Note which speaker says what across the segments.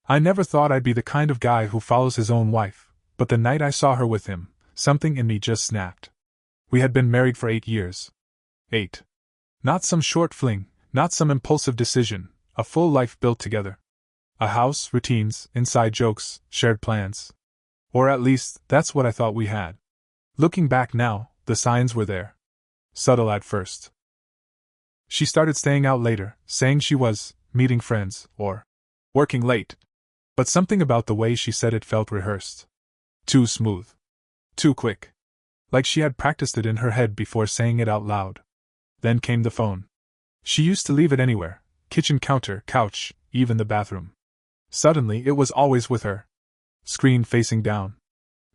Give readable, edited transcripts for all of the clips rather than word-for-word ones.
Speaker 1: I never thought I'd be the kind of guy who follows his own wife, but the night I saw her with him, something in me just snapped. We had been married for 8 years. 8. Not some short fling, not some impulsive decision, a full life built together. A house, routines, inside jokes, shared plans. Or at least, that's what I thought we had. Looking back now, the signs were there. Subtle at first. She started staying out later, saying she was meeting friends, or working late. But something about the way she said it felt rehearsed. Too smooth. Too quick. Like she had practiced it in her head before saying it out loud. Then came the phone. She used to leave it anywhere, kitchen counter, couch, even the bathroom. Suddenly it was always with her. Screen facing down.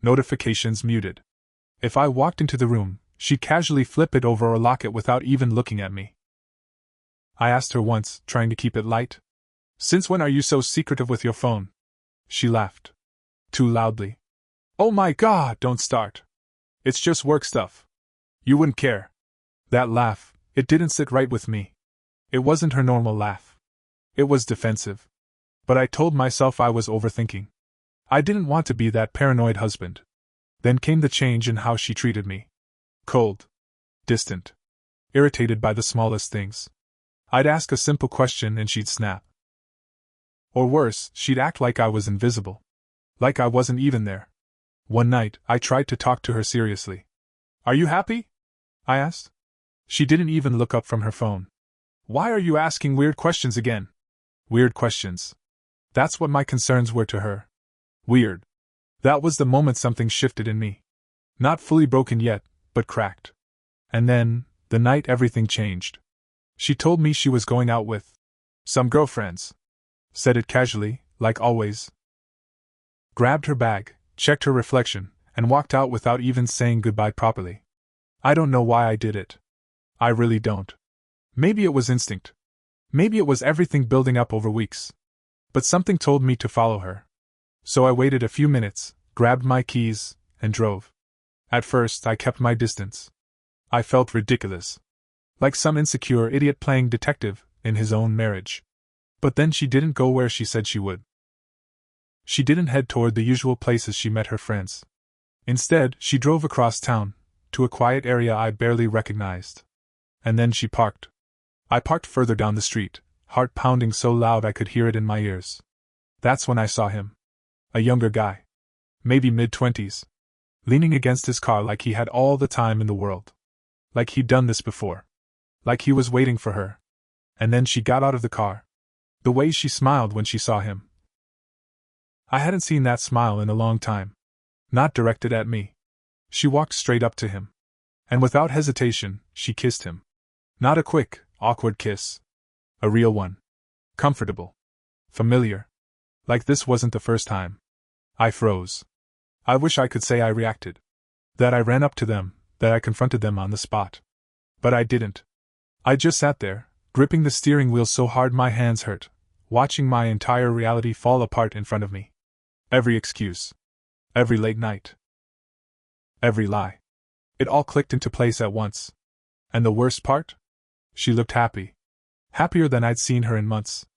Speaker 1: Notifications muted. If I walked into the room, she'd casually flip it over or lock it without even looking at me. I asked her once, trying to keep it light. "Since when are you so secretive with your phone?" She laughed. Too loudly. "Oh my God, don't start. It's just work stuff. You wouldn't care." That laugh, it didn't sit right with me. It wasn't her normal laugh. It was defensive. But I told myself I was overthinking. I didn't want to be that paranoid husband. Then came the change in how she treated me. Cold. Distant. Irritated by the smallest things. I'd ask a simple question and she'd snap. Or worse, she'd act like I was invisible. Like I wasn't even there. One night, I tried to talk to her seriously. "Are you happy?" I asked. She didn't even look up from her phone. "Why are you asking weird questions again?" Weird questions. That's what my concerns were to her. Weird. That was the moment something shifted in me. Not fully broken yet, but cracked. And then, the night everything changed. She told me she was going out with some girlfriends. Said it casually, like always. Grabbed her bag, checked her reflection, and walked out without even saying goodbye properly. I don't know why I did it. I really don't. Maybe it was instinct. Maybe it was everything building up over weeks. But something told me to follow her. So I waited a few minutes, grabbed my keys, and drove. At first, I kept my distance. I felt ridiculous. Like some insecure idiot playing detective in his own marriage. But then she didn't go where she said she would. She didn't head toward the usual places she met her friends. Instead, she drove across town, to a quiet area I barely recognized. And then she parked. I parked further down the street, heart pounding so loud I could hear it in my ears. That's when I saw him. A younger guy. Maybe mid-20s. Leaning against his car like he had all the time in the world. Like he'd done this before. Like he was waiting for her. And then she got out of the car. The way she smiled when she saw him. I hadn't seen that smile in a long time. Not directed at me. She walked straight up to him. And without hesitation, she kissed him. Not a quick, awkward kiss. A real one. Comfortable. Familiar. Like this wasn't the first time. I froze. I wish I could say I reacted. That I ran up to them, that I confronted them on the spot. But I didn't. I just sat there, gripping the steering wheel so hard my hands hurt, watching my entire reality fall apart in front of me. Every excuse. Every late night. Every lie. It all clicked into place at once. And the worst part? She looked happy. Happier than I'd seen her in months.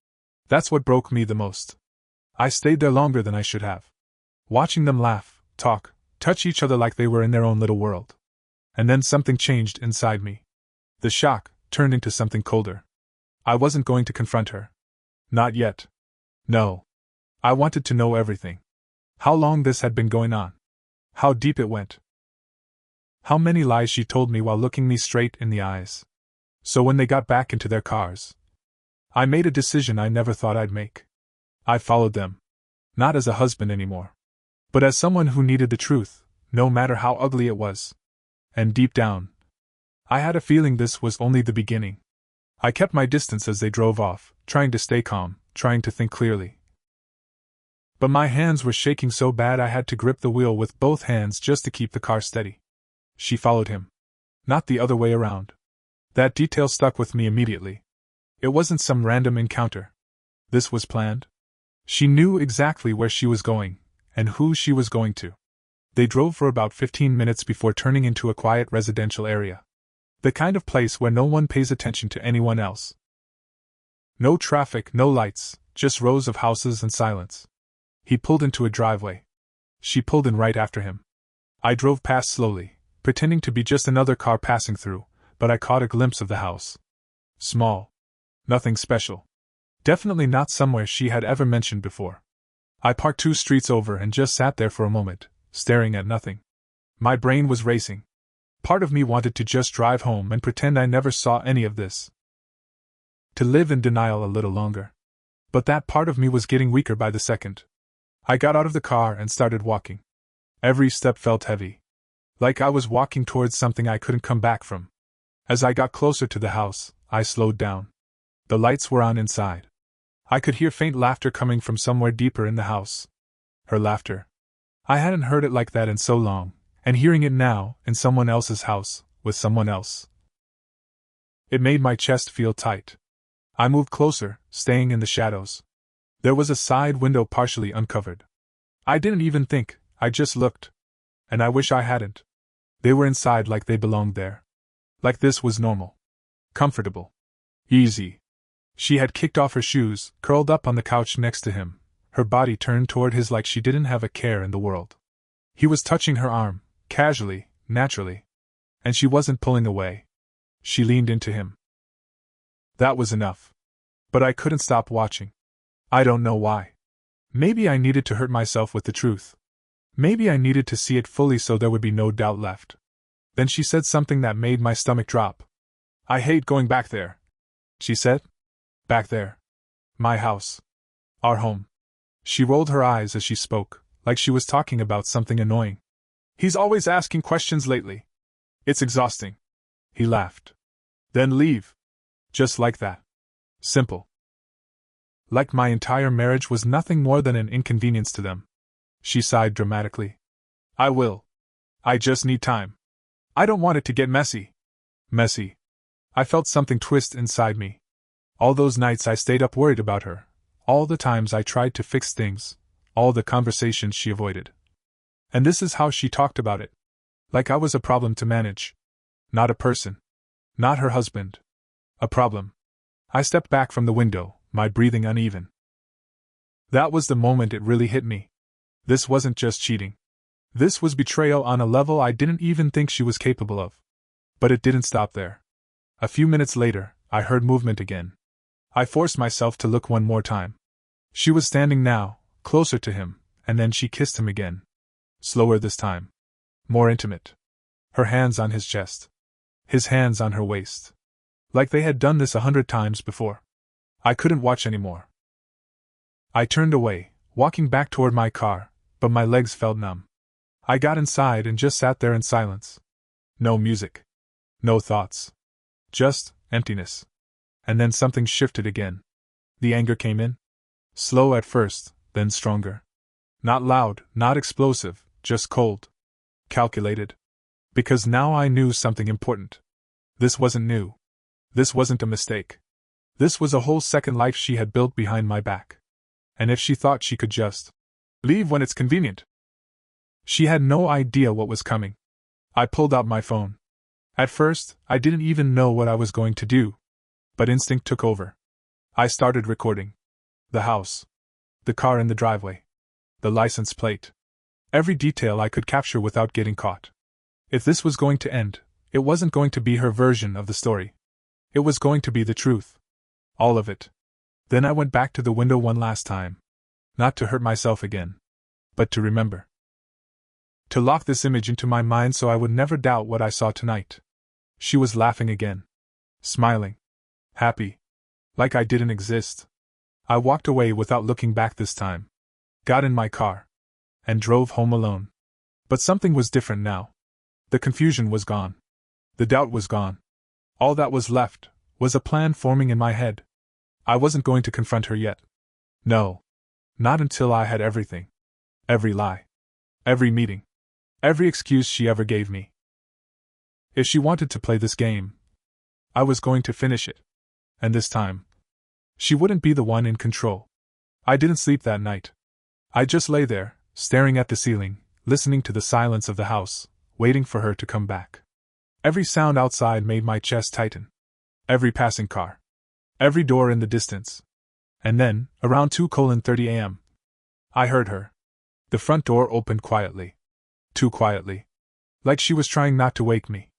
Speaker 1: That's what broke me the most. I stayed there longer than I should have. Watching them laugh, talk, touch each other like they were in their own little world. And then something changed inside me. The shock turned into something colder. I wasn't going to confront her. Not yet. No. I wanted to know everything. How long this had been going on. How deep it went. How many lies she told me while looking me straight in the eyes. So when they got back into their cars, I made a decision I never thought I'd make. I followed them. Not as a husband anymore. But as someone who needed the truth, no matter how ugly it was. And deep down, I had a feeling this was only the beginning. I kept my distance as they drove off, trying to stay calm, trying to think clearly. But my hands were shaking so bad I had to grip the wheel with both hands just to keep the car steady. She followed him. Not the other way around. That detail stuck with me immediately. It wasn't some random encounter. This was planned. She knew exactly where she was going, and who she was going to. They drove for about 15 minutes before turning into a quiet residential area. The kind of place where no one pays attention to anyone else. No traffic, no lights, just rows of houses and silence. He pulled into a driveway. She pulled in right after him. I drove past slowly, pretending to be just another car passing through, but I caught a glimpse of the house. Small. Nothing special. Definitely not somewhere she had ever mentioned before. I parked 2 streets over and just sat there for a moment, staring at nothing. My brain was racing. Part of me wanted to just drive home and pretend I never saw any of this. To live in denial a little longer. But that part of me was getting weaker by the second. I got out of the car and started walking. Every step felt heavy. Like I was walking towards something I couldn't come back from. As I got closer to the house, I slowed down. The lights were on inside. I could hear faint laughter coming from somewhere deeper in the house. Her laughter. I hadn't heard it like that in so long, and hearing it now, in someone else's house, with someone else. It made my chest feel tight. I moved closer, staying in the shadows. There was a side window partially uncovered. I didn't even think, I just looked. And I wish I hadn't. They were inside like they belonged there. Like this was normal. Comfortable. Easy. She had kicked off her shoes, curled up on the couch next to him, her body turned toward his like she didn't have a care in the world. He was touching her arm, casually, naturally. And she wasn't pulling away. She leaned into him. That was enough. But I couldn't stop watching. I don't know why. Maybe I needed to hurt myself with the truth. Maybe I needed to see it fully so there would be no doubt left. Then she said something that made my stomach drop. I hate going back there, she said. Back there. My house. Our home. She rolled her eyes as she spoke, like she was talking about something annoying. He's always asking questions lately. It's exhausting. He laughed. Then leave. Just like that. Simple. Like my entire marriage was nothing more than an inconvenience to them. She sighed dramatically. I will. I just need time. I don't want it to get messy. Messy. I felt something twist inside me. All those nights I stayed up worried about her, all the times I tried to fix things, all the conversations she avoided. And this is how she talked about it. Like I was a problem to manage. Not a person. Not her husband. A problem. I stepped back from the window, my breathing uneven. That was the moment it really hit me. This wasn't just cheating. This was betrayal on a level I didn't even think she was capable of. But it didn't stop there. A few minutes later, I heard movement again. I forced myself to look one more time. She was standing now, closer to him, and then she kissed him again. Slower this time. More intimate. Her hands on his chest. His hands on her waist. Like they had done this 100 times before. I couldn't watch anymore. I turned away, walking back toward my car, but my legs felt numb. I got inside and just sat there in silence. No music. No thoughts. Just emptiness. And then something shifted again. The anger came in. Slow at first, then stronger. Not loud, not explosive, just cold. Calculated. Because now I knew something important. This wasn't new. This wasn't a mistake. This was a whole second life she had built behind my back. And if she thought she could just leave when it's convenient. She had no idea what was coming. I pulled out my phone. At first, I didn't even know what I was going to do. But instinct took over. I started recording. The house. The car in the driveway. The license plate. Every detail I could capture without getting caught. If this was going to end, it wasn't going to be her version of the story. It was going to be the truth. All of it. Then I went back to the window one last time. Not to hurt myself again. But to remember. To lock this image into my mind so I would never doubt what I saw tonight. She was laughing again. Smiling. Happy. Like I didn't exist. I walked away without looking back this time. Got in my car. And drove home alone. But something was different now. The confusion was gone. The doubt was gone. All that was left was a plan forming in my head. I wasn't going to confront her yet. No. Not until I had everything. Every lie. Every meeting. Every excuse she ever gave me. If she wanted to play this game, I was going to finish it. And this time, she wouldn't be the one in control. I didn't sleep that night. I just lay there, staring at the ceiling, listening to the silence of the house, waiting for her to come back. Every sound outside made my chest tighten. Every passing car. Every door in the distance. And then, around 2:30 a.m., I heard her. The front door opened quietly. Too quietly. Like she was trying not to wake me.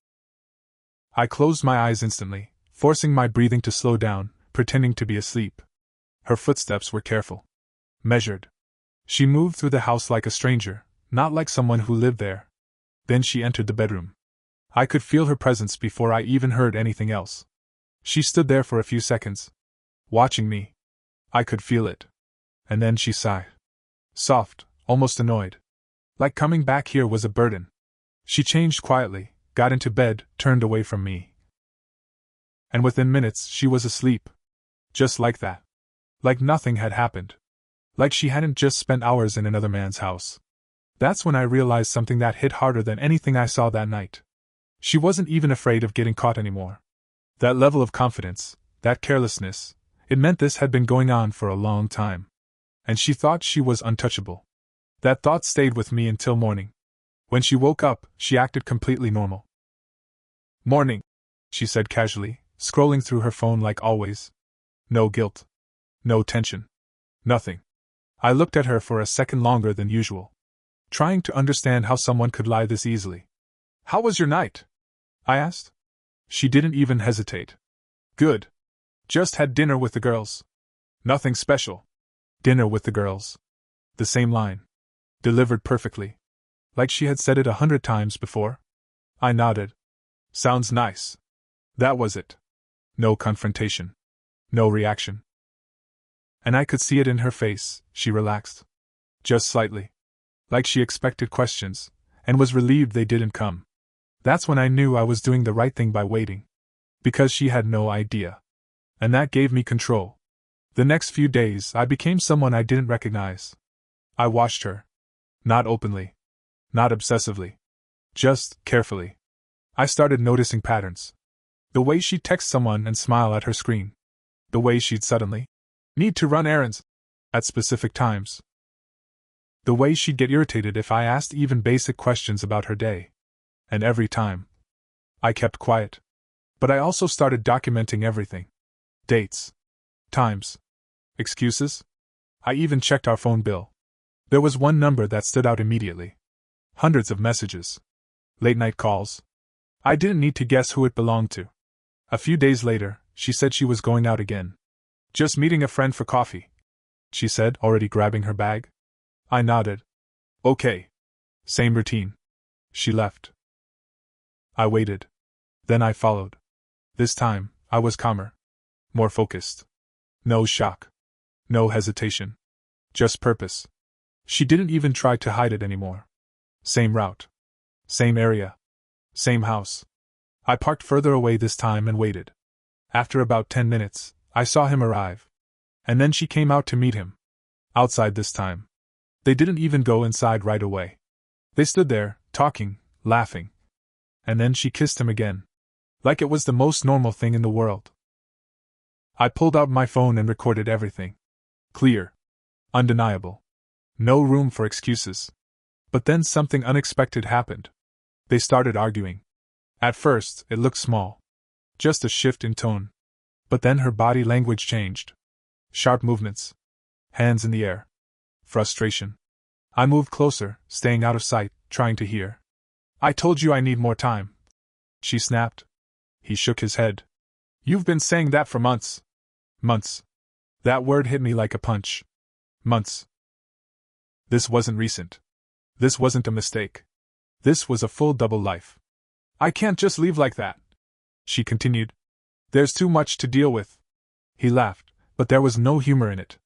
Speaker 1: I closed my eyes instantly, forcing my breathing to slow down, pretending to be asleep. Her footsteps were careful. Measured. She moved through the house like a stranger, not like someone who lived there. Then she entered the bedroom. I could feel her presence before I even heard anything else. She stood there for a few seconds, watching me. I could feel it. And then she sighed. Soft, almost annoyed. Like coming back here was a burden. She changed quietly, got into bed, turned away from me. And within minutes she was asleep. Just like that. Like nothing had happened. Like she hadn't just spent hours in another man's house. That's when I realized something that hit harder than anything I saw that night. She wasn't even afraid of getting caught anymore. That level of confidence, that carelessness, it meant this had been going on for a long time. And she thought she was untouchable. That thought stayed with me until morning. When she woke up, she acted completely normal. "Morning," she said casually, scrolling through her phone like always. No guilt. No tension. Nothing. I looked at her for a second longer than usual, trying to understand how someone could lie this easily. "How was your night?" I asked. She didn't even hesitate. "Good. Just had dinner with the girls. Nothing special." Dinner with the girls. The same line. Delivered perfectly. Like she had said it 100 times before. I nodded. "Sounds nice." That was it. No confrontation. No reaction. And I could see it in her face. She relaxed. Just slightly. Like she expected questions, and was relieved they didn't come. That's when I knew I was doing the right thing by waiting. Because she had no idea. And that gave me control. The next few days I became someone I didn't recognize. I watched her. Not openly. Not obsessively. Just carefully. I started noticing patterns. The way she'd text someone and smile at her screen. The way she'd suddenly need to run errands at specific times. The way she'd get irritated if I asked even basic questions about her day. And every time, I kept quiet. But I also started documenting everything. Dates. Times. Excuses. I even checked our phone bill. There was one number that stood out immediately. Hundreds of messages. Late-night calls. I didn't need to guess who it belonged to. A few days later, she said she was going out again. "Just meeting a friend for coffee," she said, already grabbing her bag. I nodded. "Okay." Same routine. She left. I waited. Then I followed. This time, I was calmer. More focused. No shock. No hesitation. Just purpose. She didn't even try to hide it anymore. Same route. Same area. Same house. I parked further away this time and waited. After about 10 minutes, I saw him arrive. And then she came out to meet him. Outside this time. They didn't even go inside right away. They stood there, talking, laughing. And then she kissed him again. Like it was the most normal thing in the world. I pulled out my phone and recorded everything. Clear. Undeniable. No room for excuses. But then something unexpected happened. They started arguing. At first, it looked small. Just a shift in tone. But then her body language changed. Sharp movements. Hands in the air. Frustration. I moved closer, staying out of sight, trying to hear. "I told you I need more time," she snapped. He shook his head. "You've been saying that for months." Months. That word hit me like a punch. Months. This wasn't recent. This wasn't a mistake. This was a full double life. "I can't just leave like that," she continued. "There's too much to deal with." He laughed, but there was no humor in it.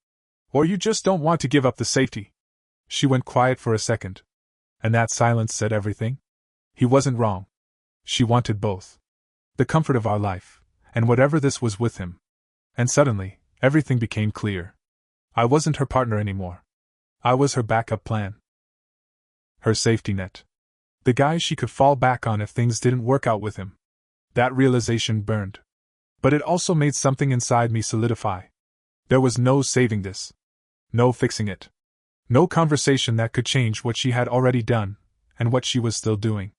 Speaker 1: "Or you just don't want to give up the safety." She went quiet for a second. And that silence said everything. He wasn't wrong. She wanted both. The comfort of our life, and whatever this was with him. And suddenly, everything became clear. I wasn't her partner anymore. I was her backup plan. Her safety net. The guy she could fall back on if things didn't work out with him. That realization burned. But it also made something inside me solidify. There was no saving this. No fixing it. No conversation that could change what she had already done, and what she was still doing.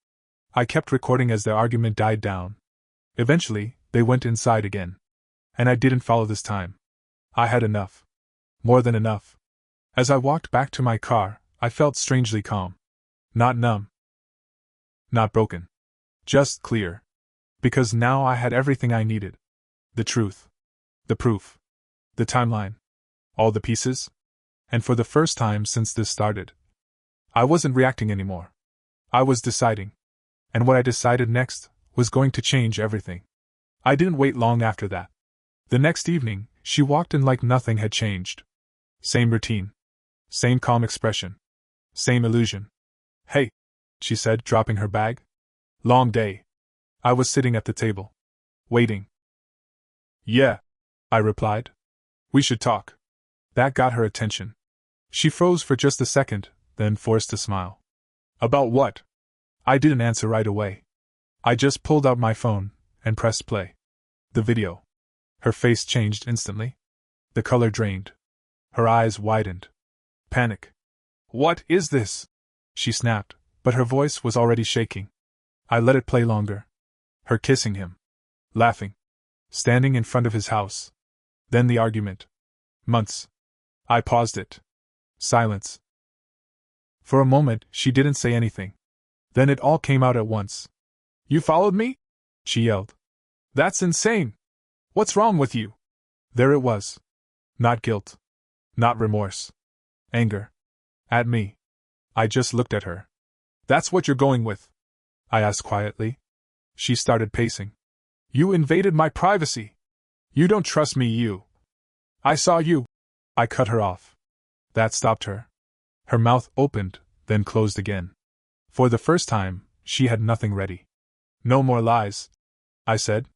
Speaker 1: I kept recording as their argument died down. Eventually, they went inside again. And I didn't follow this time. I had enough. More than enough. As I walked back to my car, I felt strangely calm. Not numb. Not broken. Just clear. Because now I had everything I needed. The truth. The proof. The timeline. All the pieces. And for the first time since this started, I wasn't reacting anymore. I was deciding. And what I decided next was going to change everything. I didn't wait long after that. The next evening, she walked in like nothing had changed. Same routine. Same calm expression. Same illusion. Hey, she said, dropping her bag. Long day. I was sitting at the table. Waiting. Yeah, I replied. We should talk. That got her attention. She froze for just a second, then forced a smile. About what? I didn't answer right away. I just pulled out my phone and pressed play. The video. Her face changed instantly. The color drained. Her eyes widened. Panic. What is this? She snapped, but her voice was already shaking. I let it play longer. Her kissing him. Laughing. Standing in front of his house. Then the argument. Months. I paused it. Silence. For a moment, she didn't say anything. Then it all came out at once. You followed me? She yelled. That's insane. What's wrong with you? There it was. Not guilt. Not remorse. Anger. At me. I just looked at her. That's what you're going with? I asked quietly. She started pacing. You invaded my privacy. You don't trust me, you. I saw you. I cut her off. That stopped her. Her mouth opened, then closed again. For the first time, she had nothing ready. No more lies, I said.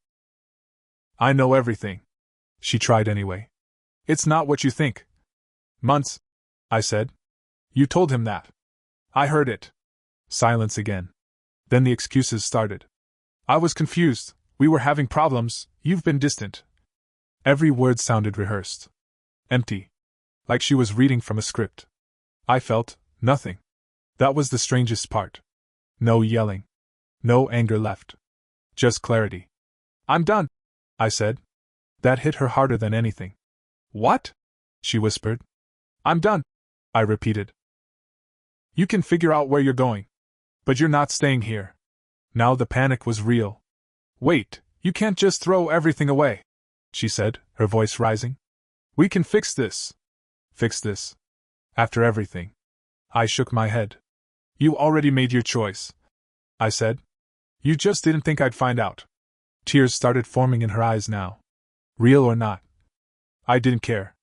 Speaker 1: I know everything. She tried anyway. It's not what you think. Months, I said. You told him that. I heard it. Silence again. Then the excuses started. I was confused. We were having problems. You've been distant. Every word sounded rehearsed. Empty. Like she was reading from a script. I felt nothing. That was the strangest part. No yelling. No anger left. Just clarity. I'm done, I said. That hit her harder than anything. What? She whispered. I'm done, I repeated. You can figure out where you're going. But you're not staying here. Now the panic was real. Wait, you can't just throw everything away, she said, her voice rising. We can fix this. Fix this. After everything. I shook my head. You already made your choice, I said. You just didn't think I'd find out. Tears started forming in her eyes now. Real or not. I didn't care.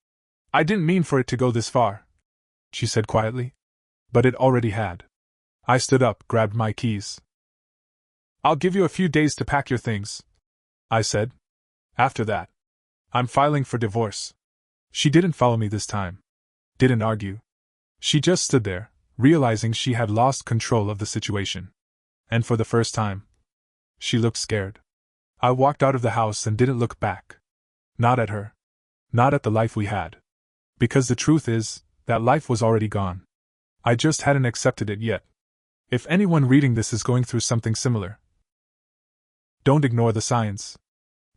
Speaker 1: I didn't mean for it to go this far, she said quietly. But it already had. I stood up, grabbed my keys. I'll give you a few days to pack your things, I said. After that, I'm filing for divorce. She didn't follow me this time. Didn't argue. She just stood there, realizing she had lost control of the situation. And for the first time, she looked scared. I walked out of the house and didn't look back. Not at her. Not at the life we had. Because the truth is, that life was already gone. I just hadn't accepted it yet. If anyone reading this is going through something similar, don't ignore the science.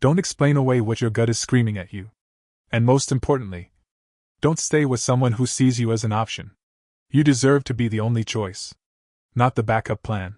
Speaker 1: Don't explain away what your gut is screaming at you. And most importantly, don't stay with someone who sees you as an option. You deserve to be the only choice, not the backup plan.